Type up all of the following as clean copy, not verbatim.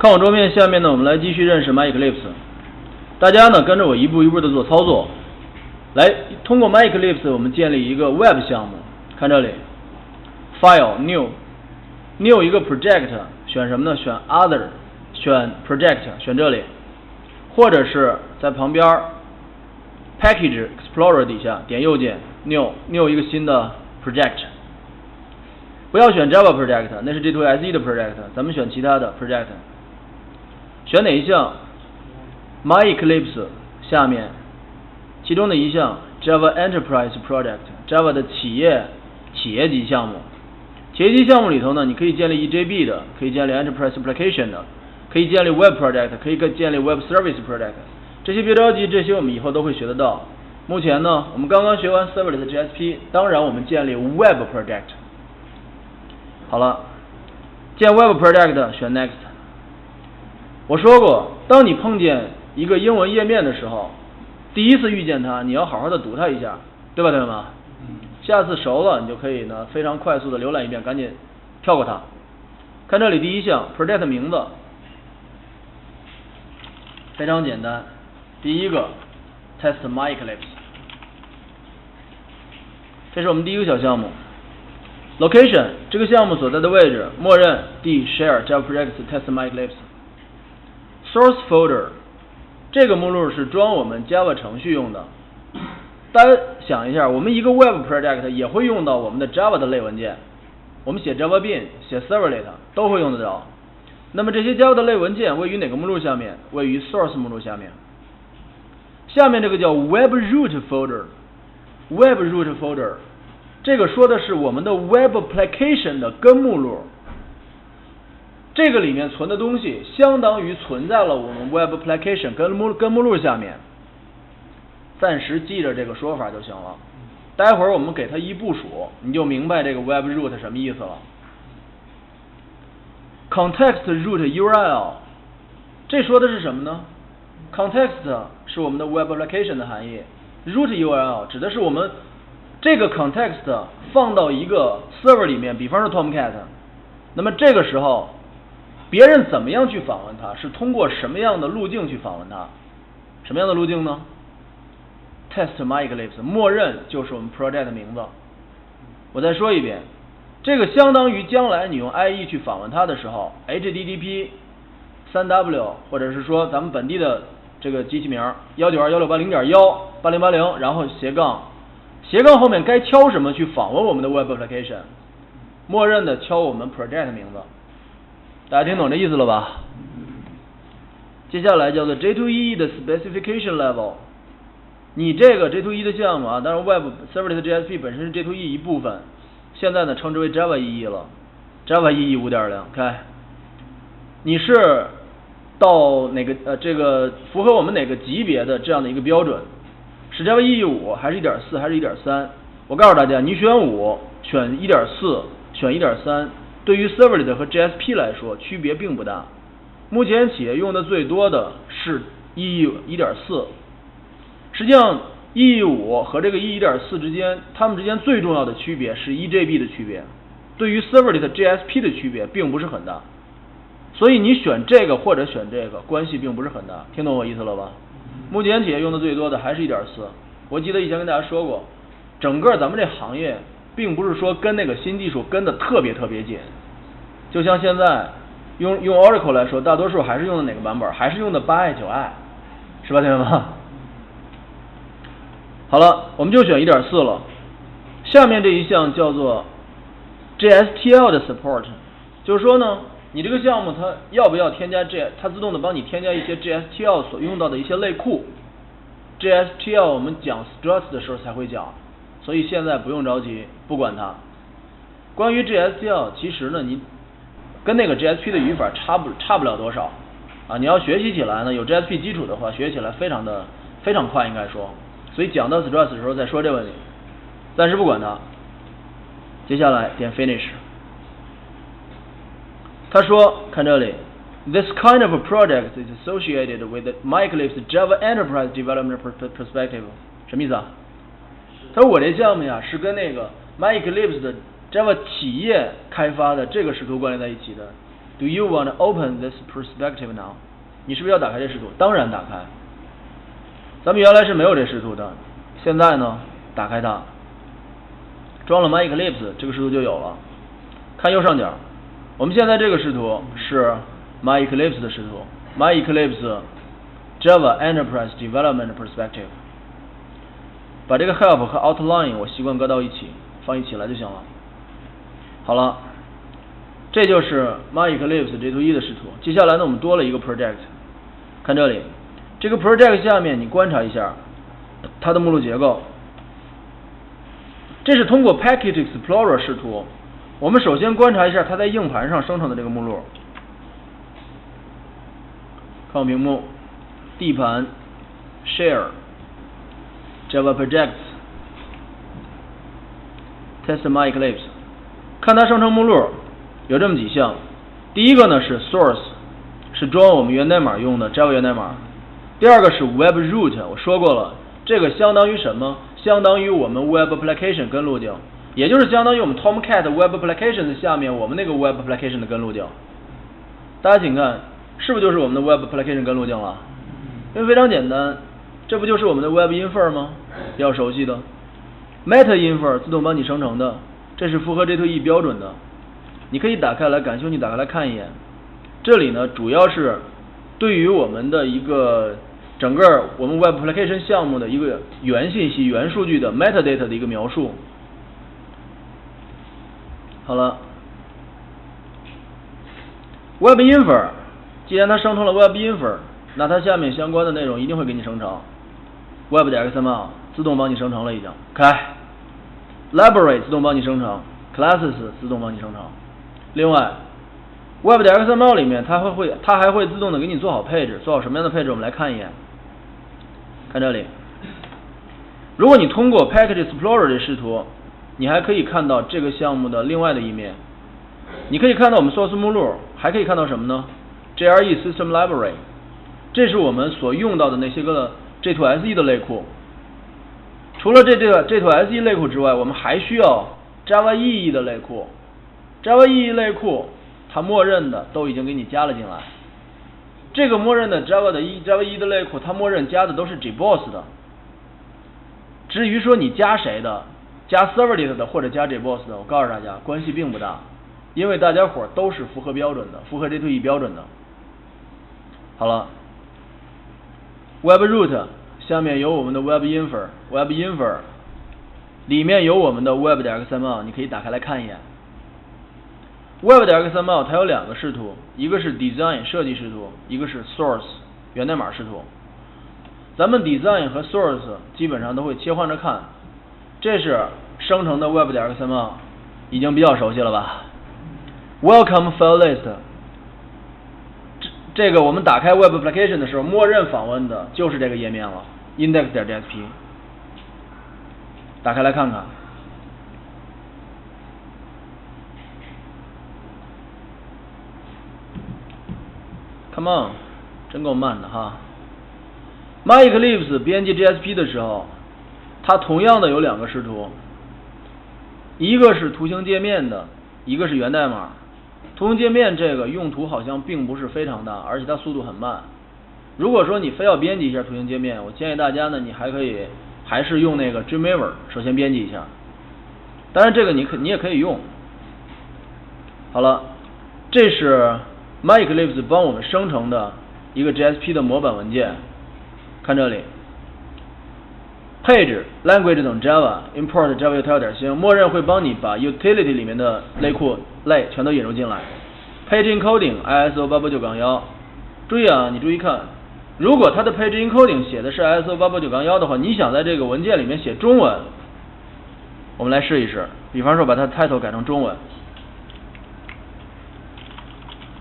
看我桌面下面呢，我们来继续认识 MyEclipse。大家呢跟着我一步一步的做操作，来通过 MyEclipse 我们建立一个 Web 项目。看这里 ，File New 一个 Project， 选什么呢？选 Other， 选 Project， 选这里，或者是在旁边 Package Explorer 底下点右键 New 一个新的 Project。不要选 Java Project， 那是 J2SE 的 Project， 咱们选其他的 Project。选哪一项 ？MyEclipse 下面其中的一项 Java Enterprise Project，Java 的企业级项目。企业级项目里头呢，你可以建立 EJB 的，可以建立 Enterprise Application 的，可以建立 Web Project， 可以建立 Web Service Project。这些别着急，这些我们以后都会学得到。目前呢，我们刚刚学完 Serverless JSP， 当然我们建立 Web Project。好了，建 Web Project 选 Next。我说过，当你碰见一个英文页面的时候，第一次遇见它，你要好好的读它一下，对吧，同学们？下次熟了，你就可以呢非常快速的浏览一遍，赶紧跳过它。看这里第一项 Project 名字，非常简单，第一个 Test MyEclipse， 这是我们第一个小项目。Location 这个项目所在的位置，默认 D Share Java Projects Test MyEclipse。Source Folder 这个目录是装我们 Java 程序用的。大家想一下，我们一个 Web Project 也会用到我们的 Java 的类文件，我们写 Java Bean 写 Servlet 都会用得着。那么这些 Java 的类文件位于哪个目录下面？位于 Source 目录下面。下面这个叫 Web Root Folder，Web Root Folder 这个说的是我们的 Web Application 的根目录。这个里面存的东西相当于存在了我们 Web Application 根目录下面，暂时记着这个说法就行了。待会儿我们给它一部署，你就明白这个 Web Root 什么意思了。Context Root URL 这说的是什么呢？ Context 是我们的 Web Application 的含义， Root URL 指的是我们这个 Context 放到一个 Server 里面，比方说 Tomcat， 那么这个时候别人怎么样去访问它，是通过什么样的路径去访问它？什么样的路径呢？ Test MyEclipse 默认就是我们 project 名字。我再说一遍，这个相当于将来你用 IE 去访问它的时候 HTTP 3W 或者是说咱们本地的这个机器名 192.168.0.1 然后斜杠后面该敲什么去访问我们的 Web Application， 默认的敲我们 project 名字。大家听懂这意思了吧？接下来叫做 J2EE 的 Specification Level。你这个 J2EE 的项目啊，当然 Web Serverless JSP 本身是 J2EE 一部分，现在呢称之为 Java EE 了。Java EE 5.0， 看，你是到哪个这个符合我们哪个级别的这样的一个标准？是 Java EE 5还是 1.4 还是 1.3？ 我告诉大家，你选5，选 1.4， 选 1.3。对于 Serverlet 和 JSP 来说，区别并不大。目前企业用的最多的是 EE 1.4。实际上 EE 5和这个 EE 1.4之间，它们之间最重要的区别是 EJB 的区别。对于 Serverlet JSP 的区别并不是很大。所以你选这个或者选这个，关系并不是很大。听懂我意思了吧？目前企业用的最多的还是 1.4。我记得以前跟大家说过，整个咱们这行业并不是说跟那个新技术跟的特别紧，就像现在用 Oracle 来说，大多数还是用的哪个版本？还是用的 8i 9i， 是吧，同学们？好了，我们就选 1.4 了。下面这一项叫做 JSTL 的 support， 就是说呢，你这个项目它要不要添加它自动的帮你添加一些 JSTL 所用到的一些类库。JSTL 我们讲 struts 的时候才会讲。所以现在不用着急，不管它。关于 JSTL， 其实呢，你跟那个 JSP 的语法差不了多少啊。你要学习起来呢，有 JSP 基础的话，学起来非常快，应该说。所以讲到 struts 的时候再说这个问题，暂时不管它。接下来点 Finish。他说，看这里 ，This kind of a project is associated with the MyEclipse Java Enterprise Development Perspective， 什么意思啊？他说我这项目呀是跟那个 MyEclipse 的 Java 企业开发的这个视图关联在一起的。Do you want to open this perspective now？ 你是不是要打开这视图？当然打开。咱们原来是没有这视图的，现在呢，打开它，装了 MyEclipse， 这个视图就有了。看右上角，我们现在这个视图是 MyEclipse 的视图 ，MyEclipse Java Enterprise Development Perspective。把这个 help 和 outline 我习惯搁到一起，放一起来就行了。好了，这就是 MyEclipse J2E 的视图。接下来呢，我们多了一个 project， 看这里，这个 project 下面你观察一下它的目录结构。这是通过 Package Explorer 视图，我们首先观察一下它在硬盘上生成的这个目录。看我屏幕， D 盘 Share Java Projects Test MyEclipse， 看它生成目录有这么几项。第一个呢是 Source， 是装我们源代码用的 Java 源代码。第二个是 Web Root， 我说过了，这个相当于什么？相当于我们 Web Application 根路径，也就是相当于我们 Tomcat Web Application 的下面我们那个 Web Application 的根路径。大家请看，是不是就是我们的 Web Application 根路径了？因为非常简单，这不就是我们的 Web Infer 吗？比较熟悉的 Meta Infer 自动帮你生成的，这是符合 J2E 标准的。你可以打开来，感兴趣打开来看一眼。这里呢，主要是对于我们的一个整个我们 Web Application 项目的一个原信息、原数据的 metadata 的一个描述。好了 ，Web Infer， 既然它生成了 Web Infer， 那它下面相关的内容一定会给你生成。Web 点 XML 自动帮你生成了已经，开 Library 自动帮你生成 ，Classes 自动帮你生成。另外 ，Web 点 XML 里面它还会自动的给你做好配置，做好什么样的配置？我们来看一眼。看这里，如果你通过 Package Explorer 这视图，你还可以看到这个项目的另外的一面。你可以看到我们 source 目录，还可以看到什么呢 ？JRE System Library， 这是我们所用到的那些个 J2SE 的类库。除了J2SE 类库之外，我们还需要 Java EE 的类库。Java EE 类库它默认的都已经给你加了进来。这个默认的 Java EE 的类库，它默认加的都是 JBoss 的。至于说你加谁的，加 Servlet 的或者加 JBoss 的，我告诉大家关系并不大，因为大家伙都是符合标准的，符合 J2E 标准的。好了 ，Web Root 下面有我们的 Web Infer，Web Infer 里面有我们的 Web 点 XML， 你可以打开来看一眼。Web 点 XML 它有两个视图，一个是 Design 设计视图，一个是 Source 源代码视图。咱们 Design 和 Source 基本上都会切换着看。这是生成的 Web 点 XML， 已经比较熟悉了吧 ？Welcome File List， 这个我们打开 Web Application 的时候，默认访问的就是这个页面了 ，index 点 JSP。打开来看看。Come on， 真够慢的哈。MyEclipse 编辑 JSP 的时候，它同样的有两个视图，一个是图形界面的，一个是源代码。图形界面这个用途好像并不是非常大，而且它速度很慢。如果说你非要编辑一下图形界面，我建议大家呢，你还是用那个 Dreamweaver 首先编辑一下。当然这个你也可以用。好了，这是MyEclipse 帮我们生成的一个 JSP 的模板文件，看这里，配置 language 等 Java import Java util 点星，默认会帮你把 utility 里面的类库类全都引入进来。Page encoding ISO 889-1，注意啊，你注意看，如果它的 page encoding 写的是 ISO 889-1的话，你想在这个文件里面写中文，我们来试一试，比方说把它 title 改成中文。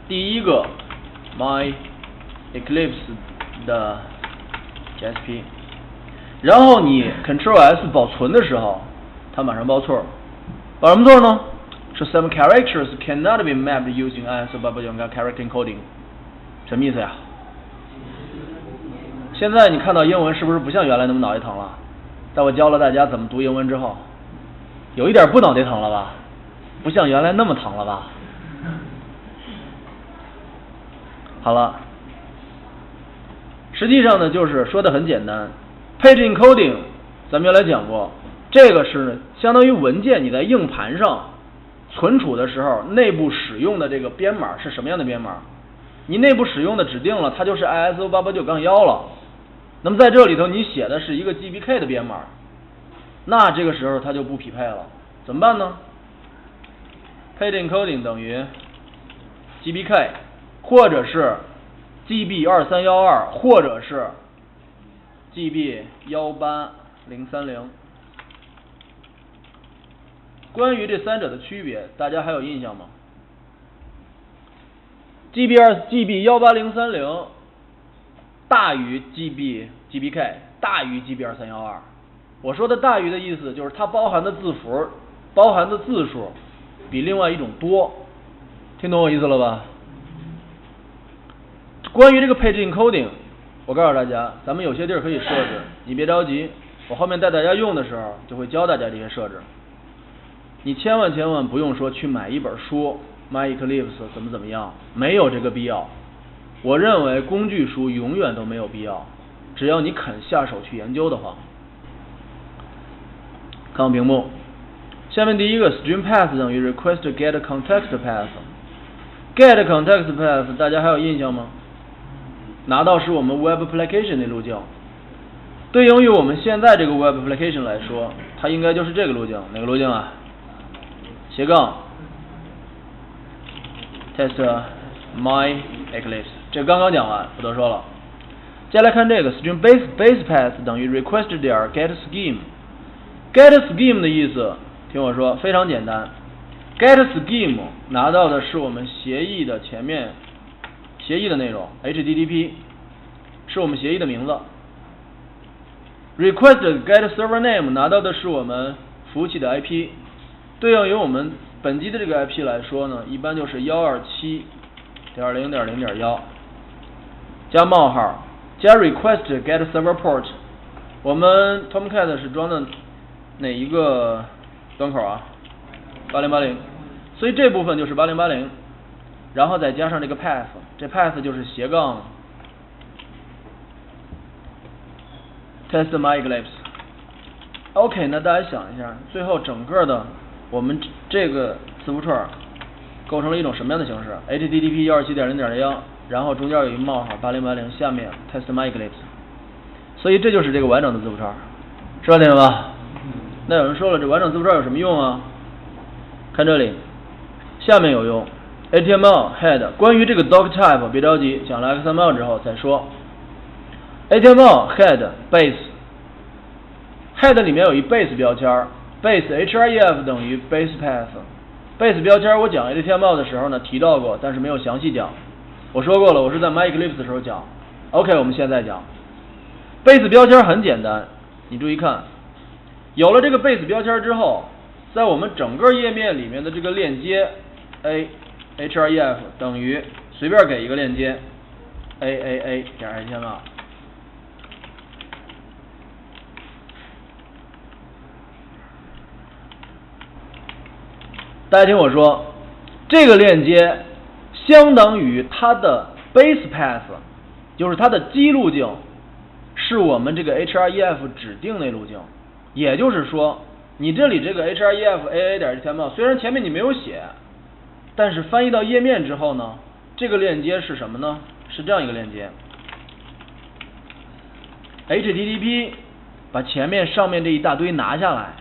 第一个 MyEclipse 的 JSP， 然后你 Ctrl+S 保存的时候，它马上报错，报什么错呢？是 Some characters cannot be mapped using ISO 889-1 character encoding， 什么意思呀？现在你看到英文是不是不像原来那么脑袋疼了？在我教了大家怎么读英文之后，有一点不脑袋疼了吧？不像原来那么疼了吧？好了，实际上呢，就是说的很简单 ，page encoding 咱们原来讲过，这个是相当于文件你在硬盘上存储的时候，内部使用的这个编码是什么样的编码？你内部使用的指定了，它就是 ISO 889-1了。那么在这里头你写的是一个 GBK 的编码，那这个时候它就不匹配了，怎么办呢？ Page encoding 等于 GBK， 或者是 GB2312， 或者是 GB18030。关于这三者的区别，大家还有印象吗？ GB18030 大于 GBK， 大于 GB2312。我说的大于的意思就是它包含的字符、包含的字数比另外一种多，听懂我意思了吧？关于这个 page encoding， 我告诉大家，咱们有些地儿可以设置，你别着急，我后面带大家用的时候就会教大家这些设置。你千万不用说去买一本书 MyEclipse 怎么样，没有这个必要。我认为工具书永远都没有必要，只要你肯下手去研究的话。看屏幕，下面第一个 stream path 等于 request get context path。get context path 大家还有印象吗？拿到是我们 web application 的路径，对应于我们现在这个 web application 来说，它应该就是这个路径，哪个路径啊？斜杠 test my eclipse， 这刚刚讲完，不多说了。接下来看这个 stream base path 等于 request 点 get scheme。get scheme 的意思，听我说，非常简单。get scheme 拿到的是我们协议的前面协议的内容 ，HTTP 是我们协议的名字。request get server name 拿到的是我们服务器的 IP， 对应于我们本机的这个 IP 来说呢，一般就是 127.0.0.1， 加冒号，加 request get server port。我们 Tomcat 是装的哪一个端口啊？8080，所以这部分就是8080，然后再加上这个 path， 这 path 就是斜杠 test my eclipse。OK， 那大家想一下，最后整个的我们这个字符串构成了一种什么样的形式 ？HTTP 127.0.0， 然后中间有一冒号8080，下面 test my eclipse， 所以这就是这个完整的字符串，知道点吧？那有人说了，这完整字符串有什么用啊？看这里，下面有用 HTML head。关于这个 doc type 别着急，讲了 XML 之后再说。HTML head base head 里面有一 base 标签 ，base href 等于 base path。base 标签我讲 HTML 的时候呢提到过，但是没有详细讲。我说过了，我是在 MyEclipse 的时候讲。OK， 我们现在讲 base 标签很简单，你注意看。有了这个 base 标签之后，在我们整个页面里面的这个链接 a href 等于随便给一个链接 a 点 html。大家听我说，这个链接相当于它的 base path， 就是它的基路径是我们这个 href 指定的路径。也就是说，你这里这个 href aa 点 html 虽然前面你没有写，但是翻译到页面之后呢，这个链接是什么呢？是这样一个链接 ，http 把前面上面这一大堆拿下来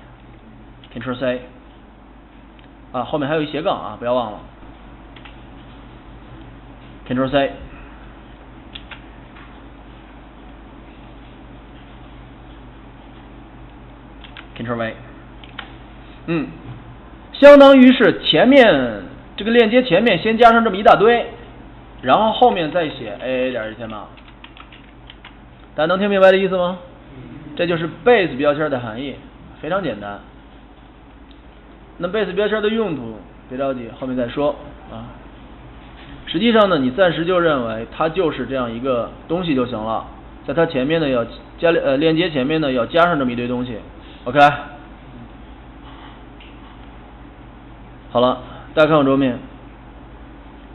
，Ctrl C， 啊，后面还有一斜杠啊，不要忘了 ，Ctrl C。Ctrl V， 相当于是前面这个链接前面先加上这么一大堆，然后后面再写 aa 点 html， 大家能听明白的意思吗？这就是 base 标签的含义，非常简单。那 base 标签的用途别着急，后面再说啊。实际上呢，你暂时就认为它就是这样一个东西就行了，在它前面呢要加链接前面呢要加上这么一堆东西。OK， 好了，大家看我桌面。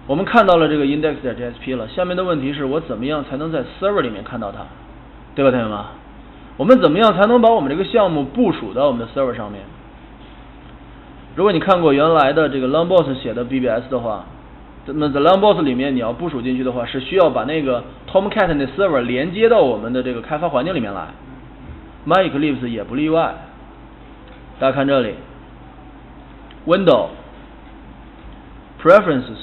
我们看到了这个 index.jsp 了，下面的问题是我怎么样才能在 server 里面看到它，对吧，同学们？我们怎么样才能把我们这个项目部署到我们的 server 上面？如果你看过原来的这个 Langboss 写的 BBS 的话，那在 Langboss 里面你要部署进去的话，是需要把那个 Tomcat 那 server 连接到我们的这个开发环境里面来。MyEclipse 也不例外。大家看这里 ，Window Preferences，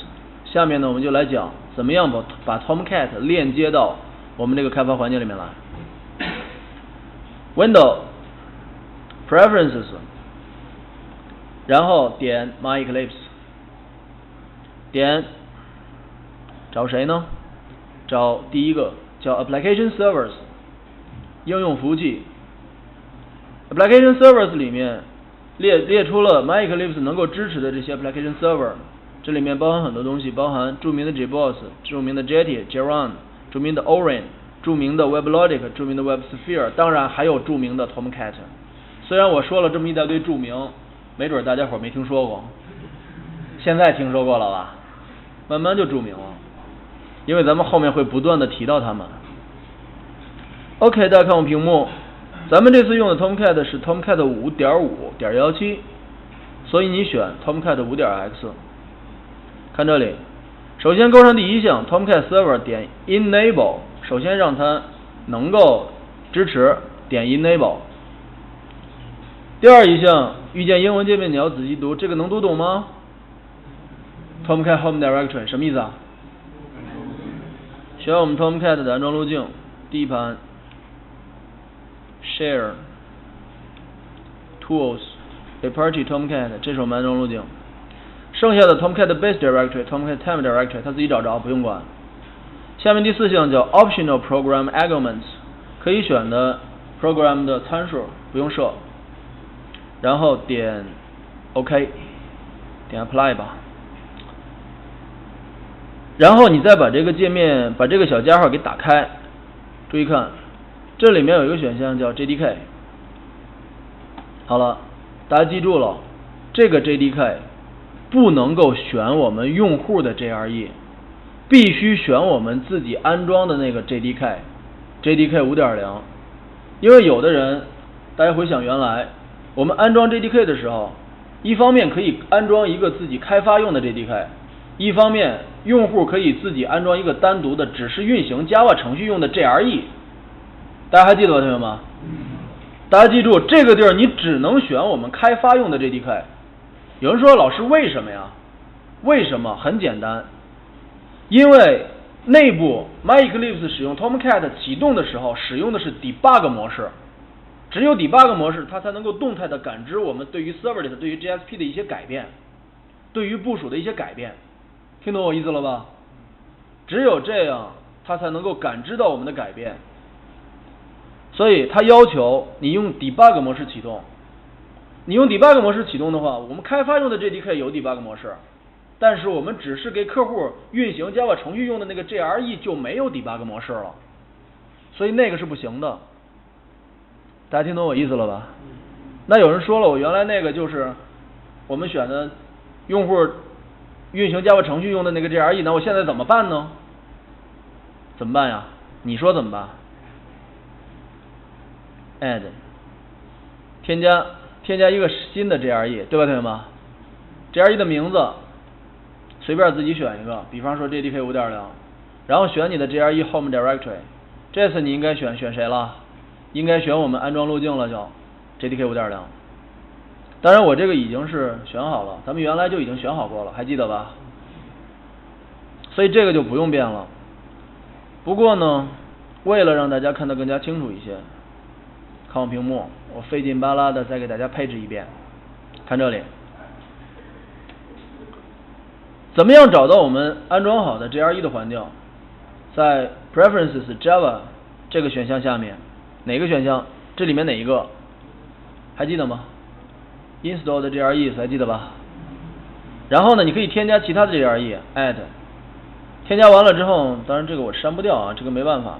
下面呢我们就来讲怎么样把 Tomcat 链接到我们这个开发环境里面来。Window Preferences， 然后点 MyEclipse， 点找谁呢？找第一个叫 Application Servers， 应用服务器。Application Servers 里面列出了 MyEclipse 能够支持的这些 Application Server， 这里面包含很多东西，包含著名的 JBoss、著名的 Jetty、Geron、著名的 Orin、著名的 WebLogic、著名的 WebSphere， 当然还有著名的 Tomcat。虽然我说了这么一大堆著名，没准大家伙没听说过，现在听说过了吧？慢慢就著名了，因为咱们后面会不断的提到它们。OK， 大家看我屏幕，咱们这次用的 Tomcat 是 Tomcat 5.5.17， 所以你选 Tomcat 5.x。看这里，首先勾上第一项 Tomcat Server 点 Enable， 首先让它能够支持，点 Enable。第二一项，遇见英文界面你要仔细读，这个能读懂吗？ Tomcat Home Directory 什么意思啊？选我们 Tomcat 的安装路径，第一盘 Share Tools Apache Tomcat， 这是我们安装路径。剩下的 Tomcat Base Directory、Tomcat Temp Directory 它自己找着，不用管。下面第四项叫 Optional Program Arguments， 可以选的 Program 的参数不用设，然后点 OK， 点 Apply 吧。然后你再把这个界面，把这个小加号给打开，注意看，这里面有一个选项叫 JDK。好了，大家记住了，这个 JDK 不能够选我们用户的 JRE， 必须选我们自己安装的那个 JDK 5.0。因为有的人，大家回想原来我们安装 JDK 的时候，一方面可以安装一个自己开发用的 JDK， 一方面用户可以自己安装一个单独的只是运行 Java 程序用的 JRE。大家还记得吧，同学们？大家记住，这个地儿你只能选我们开发用的 JDK。有人说，老师为什么呀？为什么？很简单，因为内部 MyEclipse 使用 Tomcat 启动的时候使用的是 Debug 模式，只有 Debug 模式它才能够动态的感知我们对于 Server 里的、对于 JSP 的一些改变，对于部署的一些改变。听懂我意思了吧？只有这样它才能够感知到我们的改变。所以它要求你用 Debug 模式启动。你用 Debug 模式启动的话，我们开发用的 JDK 有 Debug 模式，但是我们只是给客户运行 Java 程序用的那个 JRE 就没有 Debug 模式了，所以那个是不行的。大家听懂我意思了吧？那有人说了，我原来那个就是我们选的用户运行 Java 程序用的那个 JRE， 那我现在怎么办呢？怎么办呀？你说怎么办？Add 添加一个新的 JRE， 对吧，同学们 ？JRE 的名字随便自己选一个，比方说 JDK 5.0， 然后选你的 JRE Home Directory。这次你应该选谁了？应该选我们安装路径了，就 JDK 5.0。当然我这个已经是选好了，咱们原来就已经选好过了，还记得吧？所以这个就不用变了。不过呢，为了让大家看得更加清楚一些，看我屏幕，我费劲巴拉的再给大家配置一遍。看这里，怎么样找到我们安装好的 JRE 的环境？在 Preferences Java 这个选项下面，哪个选项？这里面哪一个？还记得吗？ Install 的 JRE 还记得吧？然后呢，你可以添加其他的 JRE add。添加完了之后，当然这个我删不掉啊，这个没办法，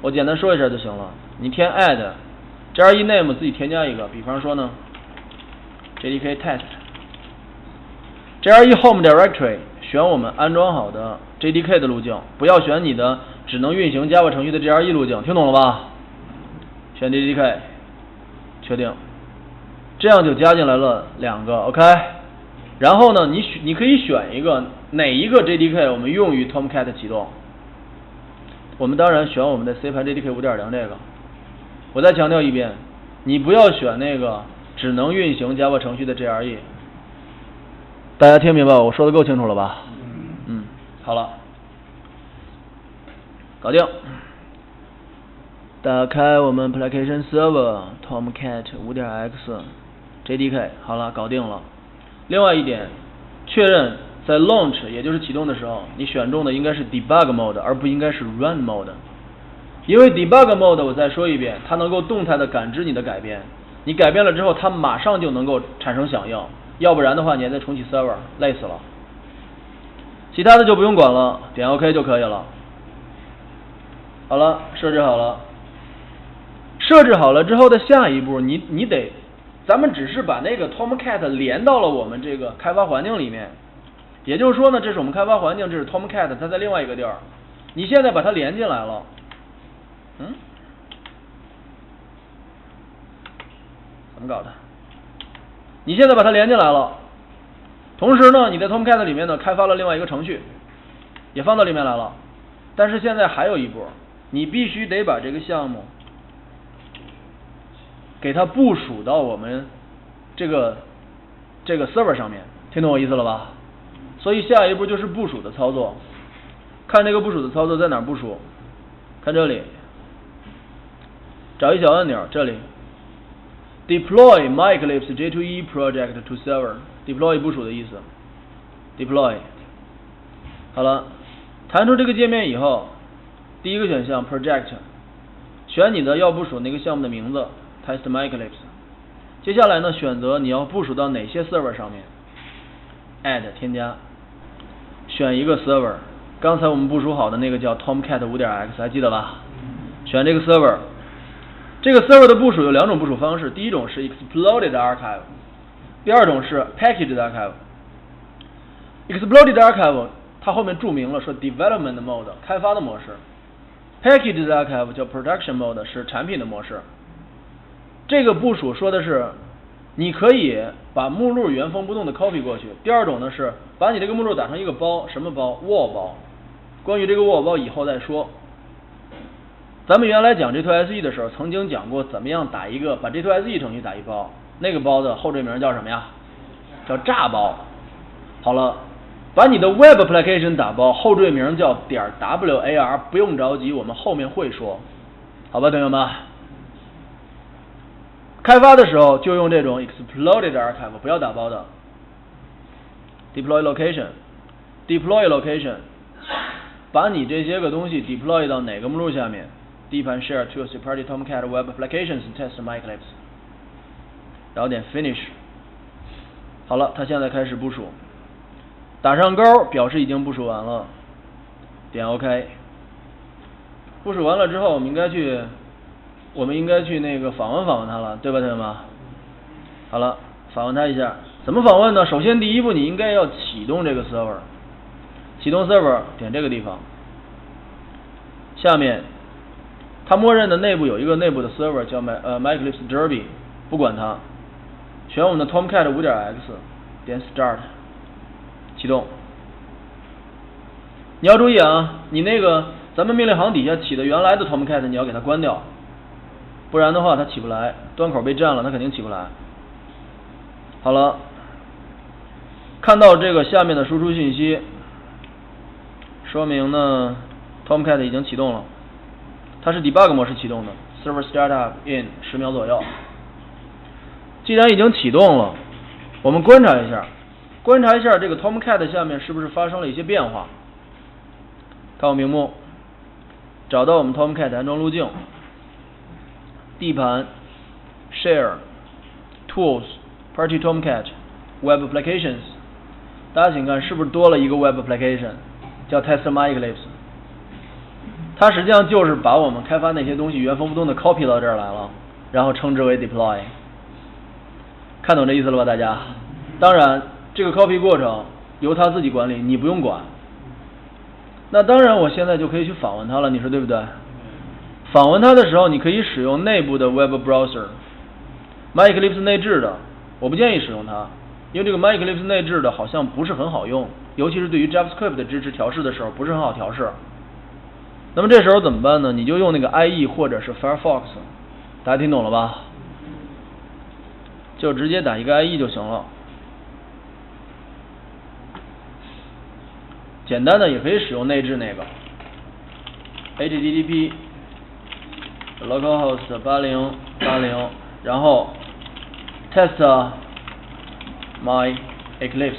我简单说一下就行了。你填 add JRE name 自己添加一个，比方说呢 JDK test JRE home directory 选我们安装好的 JDK 的路径，不要选你的只能运行 Java 程序的 GRE 路径，听懂了吧？选 JDK， 确定，这样就加进来了2个 ，OK。然后呢，你可以选一个哪一个 JDK 我们用于 Tomcat 启动。我们当然选我们的 C 盘 JDK 5.0这个。我再强调一遍，你不要选那个只能运行 Java 程序的 GRE。大家听明白我说的够清楚了吧？好了，搞定。打开我们 Application Server Tomcat 5.x JDK， 好了，搞定了。另外一点，确认在 Launch 也就是启动的时候，你选中的应该是 Debug Mode， 而不应该是 Run Mode。因为 Debug Mode 我再说一遍，它能够动态的感知你的改变，你改变了之后，它马上就能够产生响应，要不然的话你还得重启 Server， 累死了。其他的就不用管了，点 OK 就可以了。好了，设置好了。设置好了之后的下一步，你得，咱们只是把那个 Tomcat 连到了我们这个开发环境里面，也就是说呢，这是我们开发环境，这是 Tomcat， 它在另外一个地儿。你现在把它连进来了，怎么搞的？你现在把它连进来了，同时呢，你在 Tomcat 里面呢开发了另外一个程序，也放到里面来了。但是现在还有一步，你必须得把这个项目给它部署到我们这个 server 上面，听懂我意思了吧？所以下一步就是部署的操作。看这个部署的操作在哪儿部署？看这里，找一小按钮，这里 Deploy MyEclipse J2E Project to Server。Deploy 部署的意思。Deploy。好了，弹出这个界面以后，第一个选项 Project， 选你的要部署那个项目的名字。Test MyEclipse， 接下来呢，选择你要部署到哪些 server 上面 ，add 添加，选一个 server， 刚才我们部署好的那个叫 Tomcat 5.x， 还记得吧？选这个 server， 这个 server 的部署有2种部署方式，第一种是 Exploded Archive， 第二种是 Packaged Archive。Exploded Archive 它后面注明了说 Development Mode 开发的模式 ，Packaged Archive 叫 Production Mode 是产品的模式。这个部署说的是，你可以把目录原封不动的 copy 过去。第二种呢是把你这个目录打成一个包，什么包 ？Wall 包。关于这个 Wall 包以后再说。咱们原来讲 J2SE 的时候，曾经讲过怎么样把 J2SE 程序打一包，那个包的后缀名叫什么呀？叫炸包。好了，把你的 Web Application 打包，后缀名叫.war， 不用着急，我们后面会说，好吧，同学们。开发的时候就用这种 Exploded Archive， 不要打包的。Deploy Location， 把你这些个东西 deploy 到哪个目录下面 ？D 盘 Share to Third-Party Tomcat Web Applications Test MyEclipse， 然后点 Finish。好了，它现在开始部署，打上勾表示已经部署完了，点 OK。部署完了之后，我们应该去那个访问它了，对吧，同学们？好了，访问它一下，怎么访问呢？首先第一步，你应该要启动这个 server， 启动 server 点这个地方，下面它默认的内部有一个内部的 server 叫MyEclipse Derby， 不管它，选我们的 Tomcat 5.x， 点 Start， 启动。你要注意啊，你那个咱们命令行底下起的原来的 Tomcat 你要给它关掉。不然的话它起不来，端口被占了，它肯定起不来。好了，看到这个下面的输出信息，说明呢 Tomcat 已经启动了，它是 debug 模式启动的 ，Server Startup in 10秒左右。既然已经启动了，我们观察一下这个 Tomcat 下面是不是发生了一些变化。看我屏幕，找到我们 Tomcat 安装路径。D 盘 Share Tools Party Tomcat Web Applications， 大家请看是不是多了一个 Web Application 叫 Test MyEclipse， 它实际上就是把我们开发那些东西原封不动的 copy 到这儿来了，然后称之为 Deploy。看懂这意思了吧大家？当然这个 copy 过程由它自己管理，你不用管。那当然，我现在就可以去访问它了，你说对不对？访问它的时候，你可以使用内部的 Web Browser。MyEclipse 内置的，我不建议使用它，因为这个 MyEclipse 内置的好像不是很好用，尤其是对于 JavaScript 的支持调试的时候，不是很好调试。那么这时候怎么办呢？你就用那个 IE 或者是 Firefox， 大家听懂了吧？就直接打一个 IE 就行了。简单的也可以使用内置那个 HTTP localhost 8080，然后 test my Eclipse，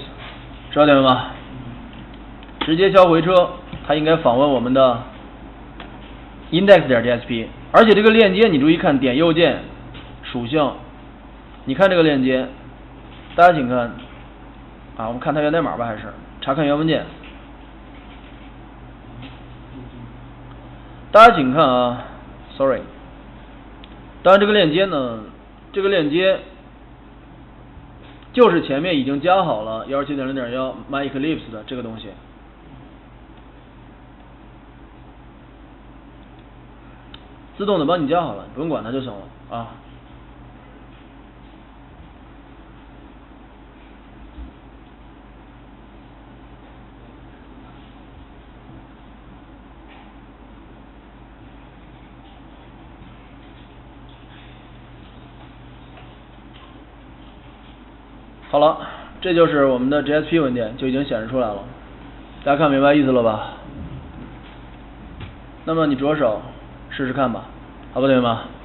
知道点吗？直接交回车，它应该访问我们的 index.jsp， 而且这个链接你注意看，点右键属性，你看这个链接，大家请看啊，我们看它源代码吧，还是查看原文件。大家请看啊 ，sorry， 当然这个链接呢，这个链接就是前面已经加好了 127.0.1 MyEclipse 的这个东西。自动的帮你加好了，不用管它就行了啊。好了，这就是我们的 JSP 文件就已经显示出来了，大家看明白意思了吧？那么你着手试试看吧，好吧，同学们。